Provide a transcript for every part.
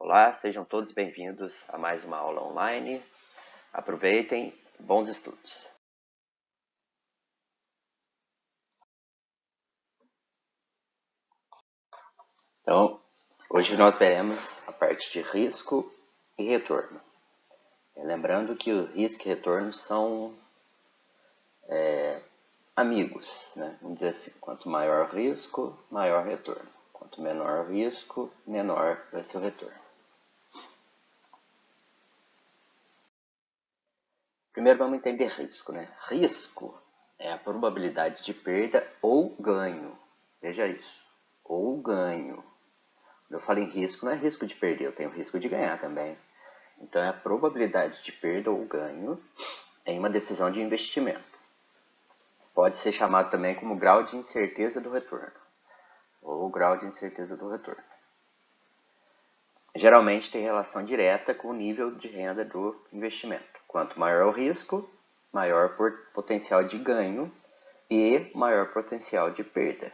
Olá, sejam todos bem-vindos a mais uma aula online. Aproveitem, bons estudos. Então, hoje nós veremos a parte de risco e retorno. Lembrando que o risco e retorno são amigos, né? Vamos dizer assim, quanto maior o risco, maior retorno. Quanto menor o risco, menor vai ser o retorno. Primeiro vamos entender risco, né? Risco é a probabilidade de perda ou ganho. Veja isso, ou ganho. Quando eu falo em risco, não é risco de perder, eu tenho risco de ganhar também. Então é a probabilidade de perda ou ganho em uma decisão de investimento. Pode ser chamado também como grau de incerteza do retorno, ou grau de incerteza do retorno. Geralmente tem relação direta com o nível de renda do investimento. Quanto maior o risco, maior potencial de ganho e maior potencial de perda.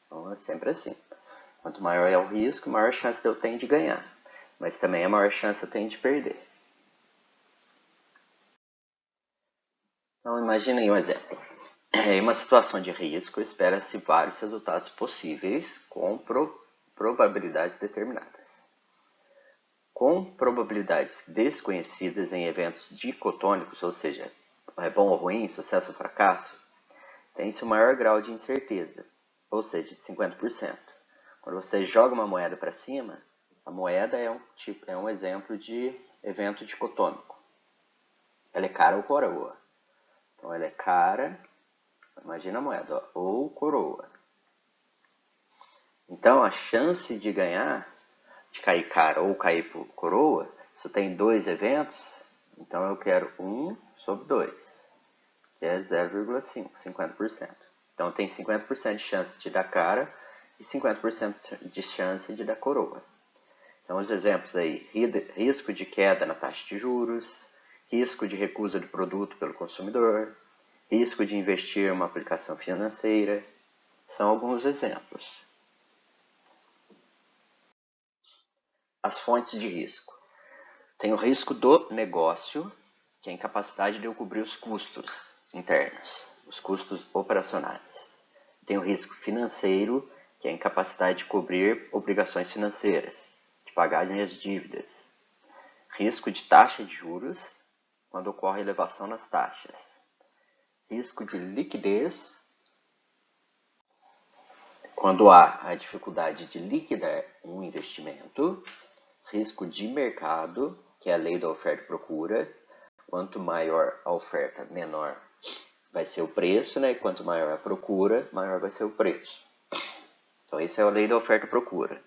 Então é sempre assim. Quanto maior é o risco, maior chance eu tenho de ganhar. Mas também a maior chance eu tenho de perder. Então imaginem um exemplo. Em uma situação de risco, espera-se vários resultados possíveis com probabilidades determinadas. Com probabilidades desconhecidas em eventos dicotônicos, ou seja, é bom ou ruim, sucesso ou fracasso, tem-se o maior grau de incerteza, ou seja, de 50%. Quando você joga uma moeda para cima, a moeda é um exemplo de evento dicotômico. Ela é cara ou coroa. Então ela é cara, imagina a moeda, ou coroa. Então a chance de ganhar, de cair cara ou cair por coroa, se eu tenho dois eventos, então eu quero 1 sobre 2, que é 0,5, 50%. Então tem 50% de chance de dar cara e 50% de chance de dar coroa. Então os exemplos aí, risco de queda na taxa de juros, risco de recusa do produto pelo consumidor, risco de investir em uma aplicação financeira, são alguns exemplos. As fontes de risco. Tem o risco do negócio, que é a incapacidade de eu cobrir os custos internos, os custos operacionais. Tem o risco financeiro, que é a incapacidade de cobrir obrigações financeiras, de pagar minhas dívidas. Risco de taxa de juros, quando ocorre elevação nas taxas. Risco de liquidez, quando há a dificuldade de liquidar um investimento. Risco de mercado, que é a lei da oferta e procura. Quanto maior a oferta, menor vai ser o preço, né? Quanto maior a procura, maior vai ser o preço. Então, isso é a lei da oferta e procura.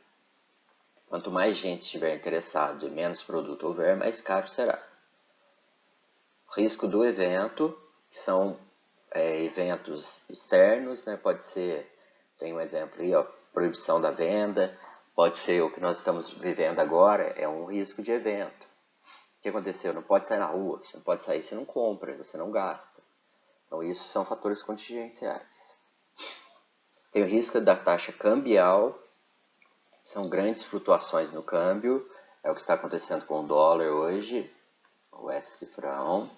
Quanto mais gente estiver interessado e menos produto houver, mais caro será. Risco do evento, que são eventos externos, né? Pode ser, tem um exemplo aí, ó, proibição da venda. Pode ser o que nós estamos vivendo agora, é um risco de evento. O que aconteceu? Não pode sair na rua, você não pode sair, você não compra, você não gasta. Então isso são fatores contingenciais. Tem o risco da taxa cambial, são grandes flutuações no câmbio, é o que está acontecendo com o dólar hoje, o S-cifrão,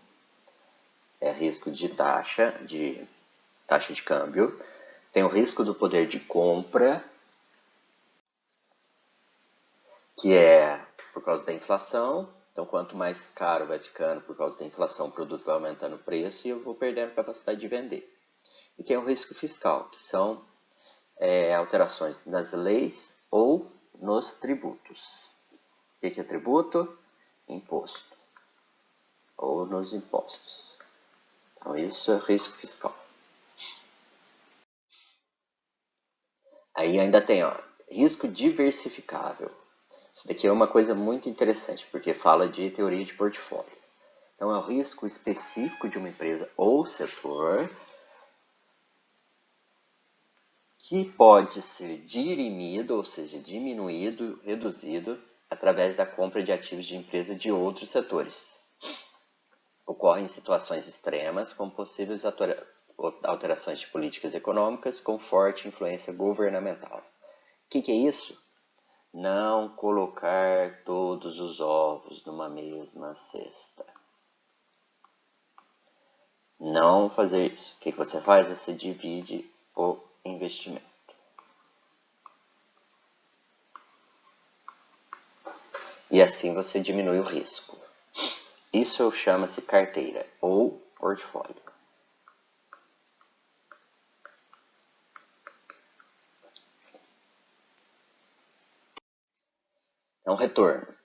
é risco de taxa de câmbio. Tem o risco do poder de compra, que é por causa da inflação. Então, quanto mais caro vai ficando por causa da inflação, o produto vai aumentando o preço e eu vou perdendo capacidade de vender. E tem o risco fiscal, que são alterações nas leis ou nos tributos. O que é tributo? Imposto. Ou nos impostos. Então, isso é risco fiscal. Aí ainda tem, ó, risco diversificável. Isso daqui é uma coisa muito interessante, porque fala de teoria de portfólio. Então, é o risco específico de uma empresa ou setor que pode ser dirimido, ou seja, diminuído, reduzido, através da compra de ativos de empresa de outros setores. Ocorrem situações extremas, como possíveis alterações de políticas econômicas com forte influência governamental. O que é isso? Não colocar todos os ovos numa mesma cesta. Não fazer isso. O que você faz? Você divide o investimento. E assim você diminui o risco. Isso chama-se carteira ou portfólio. Então, retorno.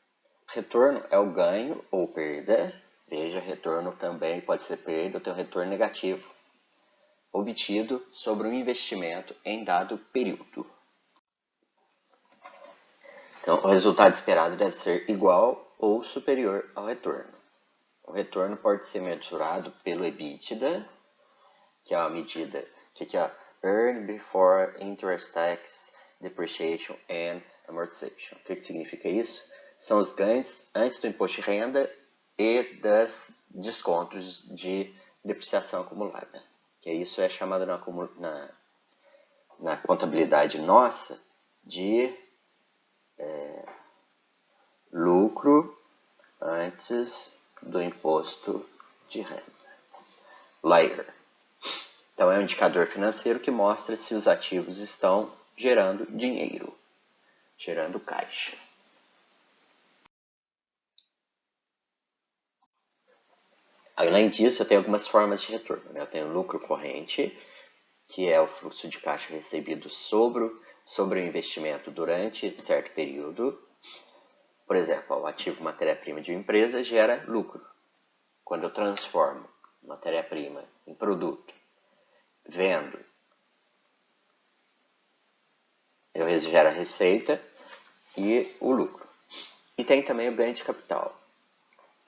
Retorno é o ganho ou perda. Veja, retorno também pode ser perda ou ter um retorno negativo, obtido sobre um investimento em dado período. Então, o resultado esperado deve ser igual ou superior ao retorno. O retorno pode ser mensurado pelo EBITDA, que é uma medida que aqui é Earned Before Interest, Tax, Depreciation and Amortization. O que significa isso? São os ganhos antes do imposto de renda e dos descontos de depreciação acumulada. Que isso é chamado na contabilidade nossa de lucro antes do imposto de renda. LIR. Então, é um indicador financeiro que mostra se os ativos estão gerando dinheiro, gerando caixa. Além disso, eu tenho algumas formas de retorno. Eu tenho lucro corrente, que é o fluxo de caixa recebido sobre o investimento durante certo período. Por exemplo, o ativo matéria-prima de uma empresa gera lucro. Quando eu transformo matéria-prima em produto, vendo, eu gero a receita e o lucro. E tem também o ganho de capital.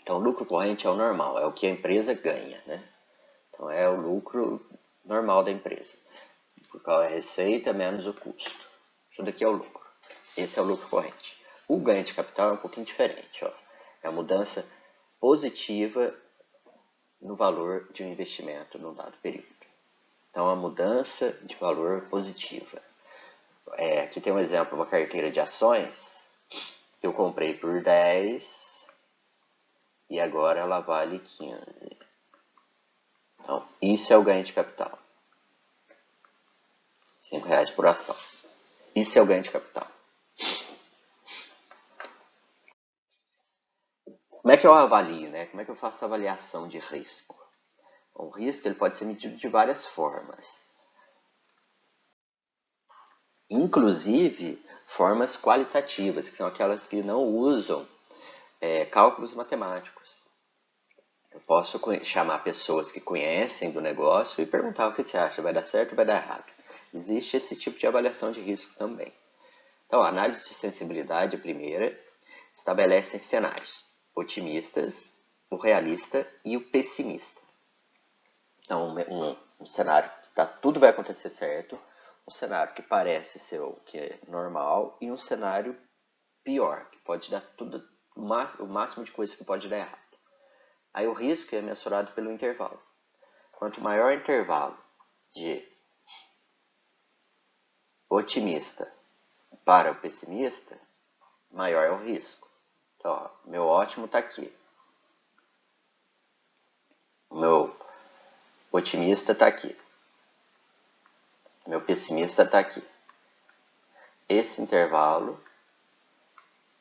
Então, o lucro corrente é o normal, é o que a empresa ganha, né? Então, é o lucro normal da empresa. Por qual é a receita menos o custo. Isso daqui é o lucro. Esse é o lucro corrente. O ganho de capital é um pouquinho diferente. Ó. É a mudança positiva no valor de um investimento num dado período. Então, a mudança de valor positiva. Aqui tem um exemplo, uma carteira de ações que eu comprei por 10 e agora ela vale 15. Então, isso é o ganho de capital. R$5 por ação. Isso é o ganho de capital. Como é que eu avalio, né? Como é que eu faço a avaliação de risco? O risco ele pode ser medido de várias formas. Inclusive, formas qualitativas, que são aquelas que não usam cálculos matemáticos. Eu posso chamar pessoas que conhecem do negócio e perguntar o que você acha, vai dar certo ou vai dar errado. Existe esse tipo de avaliação de risco também. Então, a análise de sensibilidade, a primeira, estabelece cenários otimistas, o realista e o pessimista. Então, um cenário que tudo vai acontecer certo, um cenário que parece ser o que é normal e um cenário pior, que pode dar tudo, o máximo de coisas que pode dar errado. Aí o risco é mensurado pelo intervalo. Quanto maior o intervalo de otimista para o pessimista, maior é o risco. Então, ó, meu ótimo está aqui. O meu otimista está aqui. O meu pessimista está aqui. Esse intervalo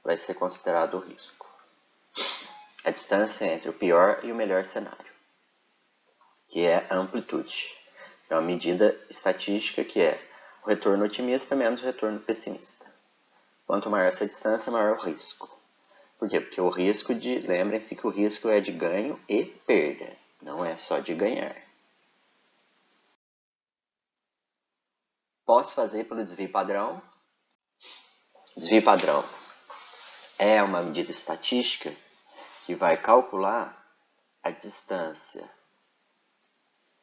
vai ser considerado o risco. A distância entre o pior e o melhor cenário, que é a amplitude. É uma medida estatística que é o retorno otimista menos o retorno pessimista. Quanto maior essa distância, maior o risco. Por quê? Porque o risco lembrem-se que o risco é de ganho e perda, não é só de ganhar. Posso fazer pelo desvio padrão? Desvio padrão é uma medida estatística que vai calcular a distância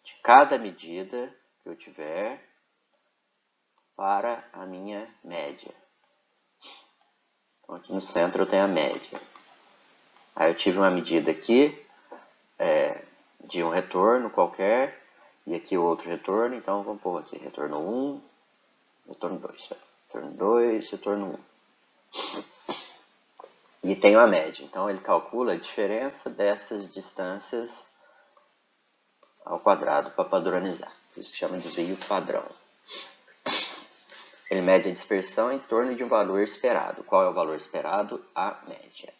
de cada medida que eu tiver para a minha média. Então, aqui no centro eu tenho a média. Aí eu tive uma medida aqui de um retorno qualquer e aqui outro retorno. Então vamos pôr aqui retorno 1, retorno 2. Retorno 2, retorno 1. E tenho a média. Então ele calcula a diferença dessas distâncias ao quadrado para padronizar. Por isso que chama de desvio padrão. Ele mede a dispersão em torno de um valor esperado. Qual é o valor esperado? A média.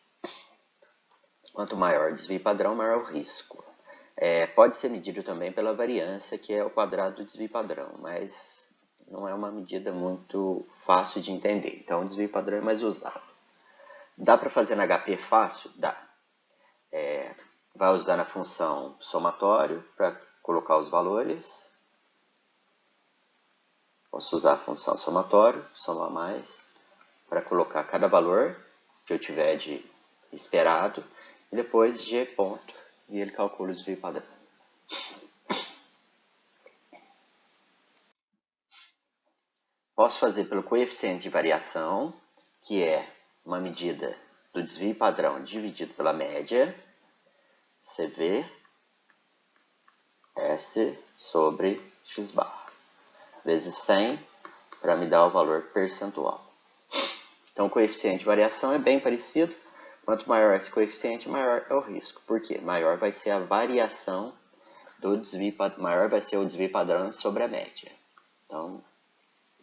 Quanto maior o desvio padrão, maior o risco. Pode ser medido também pela variância, que é o quadrado do desvio padrão, mas não é uma medida muito fácil de entender. Então o desvio padrão é mais usado. Dá para fazer na HP fácil? Dá. Vai usar a função somatório para colocar os valores. Posso usar a função somatório, somar mais, para colocar cada valor que eu tiver de esperado, e depois G ponto, e ele calcula o desvio padrão. Posso fazer pelo coeficiente de variação, que é uma medida do desvio padrão dividido pela média, CV S sobre X barra, vezes 100, para me dar o valor percentual. Então o coeficiente de variação é bem parecido. Quanto maior esse coeficiente, maior é o risco. Por quê? Maior vai ser a variação do desvio, maior vai ser o desvio padrão sobre a média. Então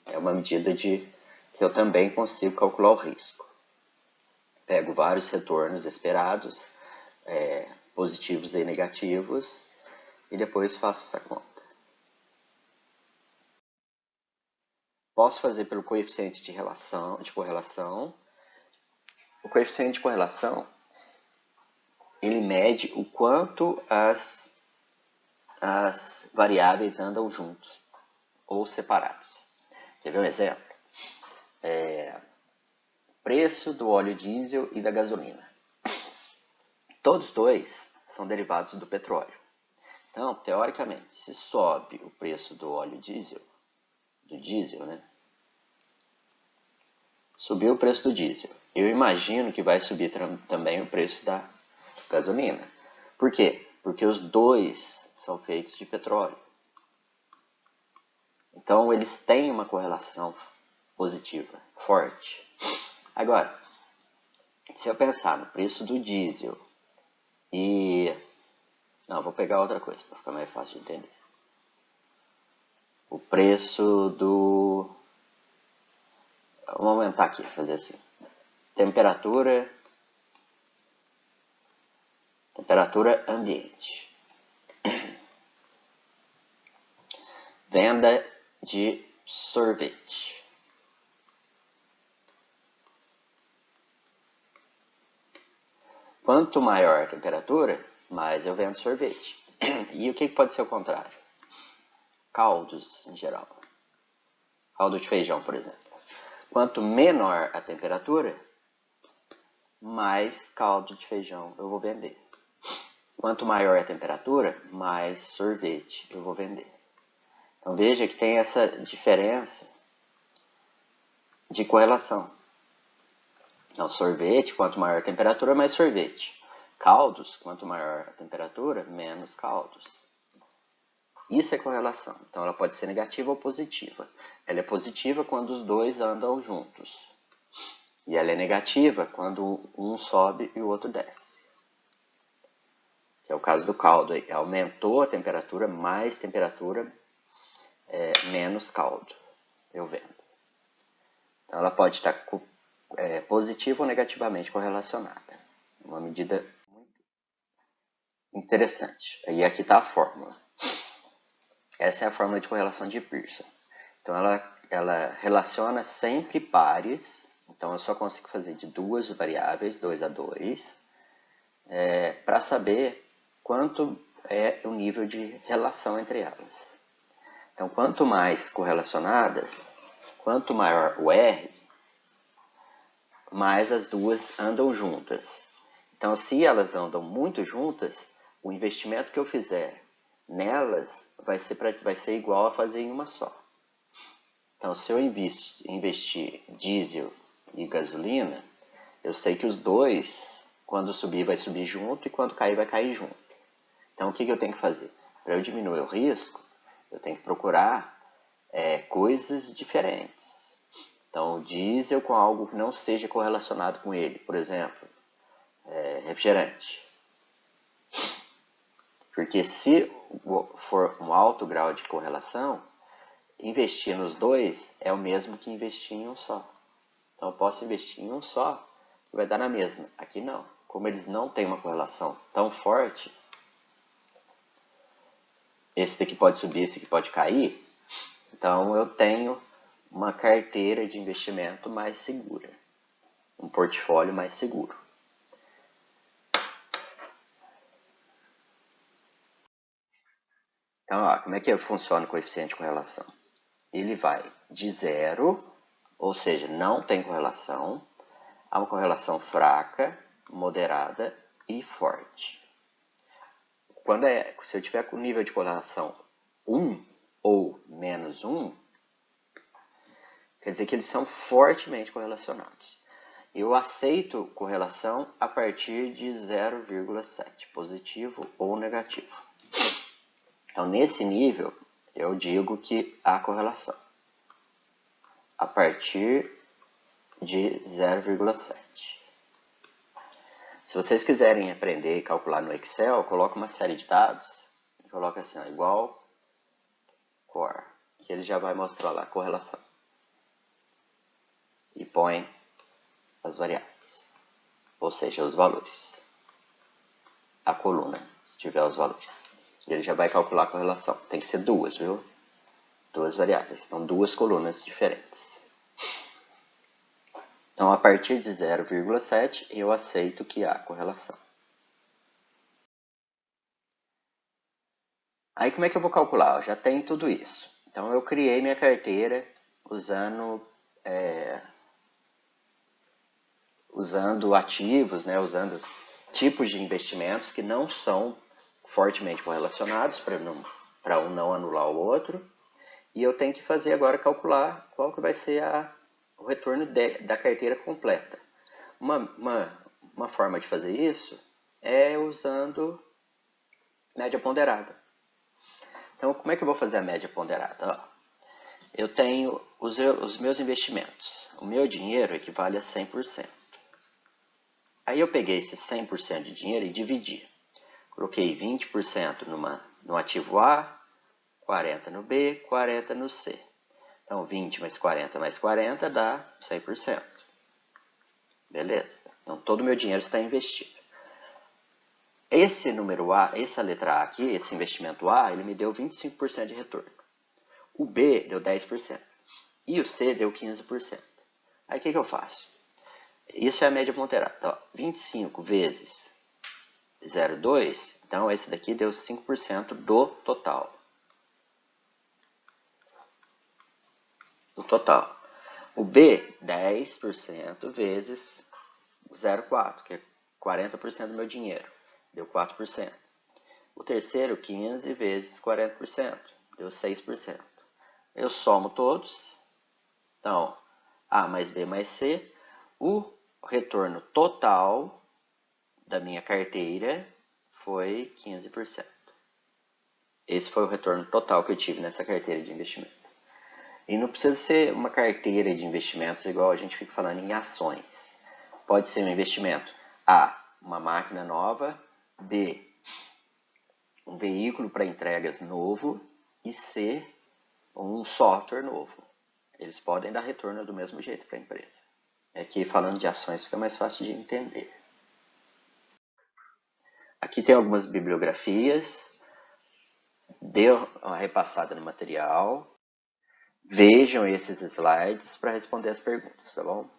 é uma medida que eu também consigo calcular o risco. Pego vários retornos esperados, positivos e negativos, e depois faço essa conta. Posso fazer pelo coeficiente de correlação. O coeficiente de correlação, ele mede o quanto as variáveis andam juntos ou separados. Quer ver um exemplo? Preço do óleo diesel e da gasolina. Todos dois são derivados do petróleo. Então, teoricamente, se sobe o preço do óleo diesel, né? Subiu o preço do diesel. Eu imagino que vai subir também o preço da gasolina. Por quê? Porque os dois são feitos de petróleo. Então, eles têm uma correlação positiva, forte. Agora, se eu pensar no preço do diesel e... Não, vou pegar outra coisa para ficar mais fácil de entender. O preço do... Vamos aumentar aqui, fazer assim. Temperatura ambiente. Venda de sorvete. Quanto maior a temperatura, mais eu vendo sorvete. E o que pode ser o contrário? Caldos, em geral. Caldo de feijão, por exemplo. Quanto menor a temperatura, mais caldo de feijão eu vou vender. Quanto maior a temperatura, mais sorvete eu vou vender. Então veja que tem essa diferença de correlação. Então sorvete, quanto maior a temperatura, mais sorvete. Caldos, quanto maior a temperatura, menos caldos. Isso é correlação. Então ela pode ser negativa ou positiva. Ela é positiva quando os dois andam juntos. E ela é negativa quando um sobe e o outro desce. Que é o caso do caldo. Aumentou a temperatura, mais temperatura, menos caldo. Eu vendo. Então ela pode estar positiva ou negativamente correlacionada. Uma medida muito interessante. E aqui está a fórmula. Essa é a fórmula de correlação de Pearson. Então ela relaciona sempre pares. Então eu só consigo fazer de duas variáveis, 2 a 2, para saber quanto é o nível de relação entre elas. Então quanto mais correlacionadas, quanto maior o R, mais as duas andam juntas. Então se elas andam muito juntas, o investimento que eu fizer nelas vai ser igual a fazer em uma só. Então, se eu investir diesel e gasolina, eu sei que os dois, quando subir, vai subir junto e quando cair, vai cair junto. Então, o que eu tenho que fazer? Para eu diminuir o risco, eu tenho que procurar coisas diferentes. Então, o diesel com algo que não seja correlacionado com ele, por exemplo, refrigerante. Porque se for um alto grau de correlação, investir nos dois é o mesmo que investir em um só. Então eu posso investir em um só e vai dar na mesma. Aqui não. Como eles não têm uma correlação tão forte, esse daqui pode subir, esse aqui pode cair, então eu tenho uma carteira de investimento mais segura, um portfólio mais seguro. Então, ó, como é que funciona o coeficiente de correlação? Ele vai de 0, ou seja, não tem correlação, a uma correlação fraca, moderada e forte. Se eu tiver com nível de correlação 1 ou menos 1, quer dizer que eles são fortemente correlacionados. Eu aceito correlação a partir de 0,7, positivo ou negativo. Então, nesse nível, eu digo que há correlação. A partir de 0,7. Se vocês quiserem aprender e calcular no Excel, coloca uma série de dados e coloca assim, ó, igual core, que ele já vai mostrar lá a correlação. E põe as variáveis, ou seja, os valores. A coluna, se tiver os valores. E ele já vai calcular a correlação. Tem que ser duas, viu? Duas variáveis. Então, duas colunas diferentes. Então, a partir de 0,7, eu aceito que há correlação. Aí, como é que eu vou calcular? Eu já tenho tudo isso. Então, eu criei minha carteira usando ativos, né? Usando tipos de investimentos que não são fortemente correlacionados para um não anular o outro. E eu tenho que fazer agora calcular qual que vai ser o retorno da carteira completa. Uma forma de fazer isso é usando média ponderada. Então, como é que eu vou fazer a média ponderada? Ó, eu tenho os meus investimentos. O meu dinheiro equivale a 100%. Aí eu peguei esse 100% de dinheiro e dividi. Coloquei 20% no ativo A, 40% no B, 40% no C. Então, 20 mais 40 dá 100%. Beleza? Então, todo o meu dinheiro está investido. Esse número A, essa letra A aqui, esse investimento A, ele me deu 25% de retorno. O B deu 10%. E o C deu 15%. Aí, o que eu faço? Isso é a média ponderada. Ó, 25 vezes 0,2, então esse daqui deu 5% do total. O B, 10% vezes 0,4, que é 40% do meu dinheiro, deu 4%. O terceiro, 15 vezes 40%, deu 6%. Eu somo todos, então, A mais B mais C, o retorno total da minha carteira foi 15%. Esse foi o retorno total que eu tive nessa carteira de investimento. E não precisa ser uma carteira de investimentos igual a gente fica falando em ações. Pode ser um investimento A, uma máquina nova, B, um veículo para entregas novo e C, um software novo. Eles podem dar retorno do mesmo jeito para a empresa. Aqui falando de ações fica mais fácil de entender. Aqui tem algumas bibliografias. Dê uma repassada no material. Vejam esses slides para responder as perguntas, tá bom?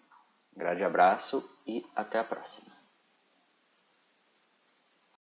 Um grande abraço e até a próxima.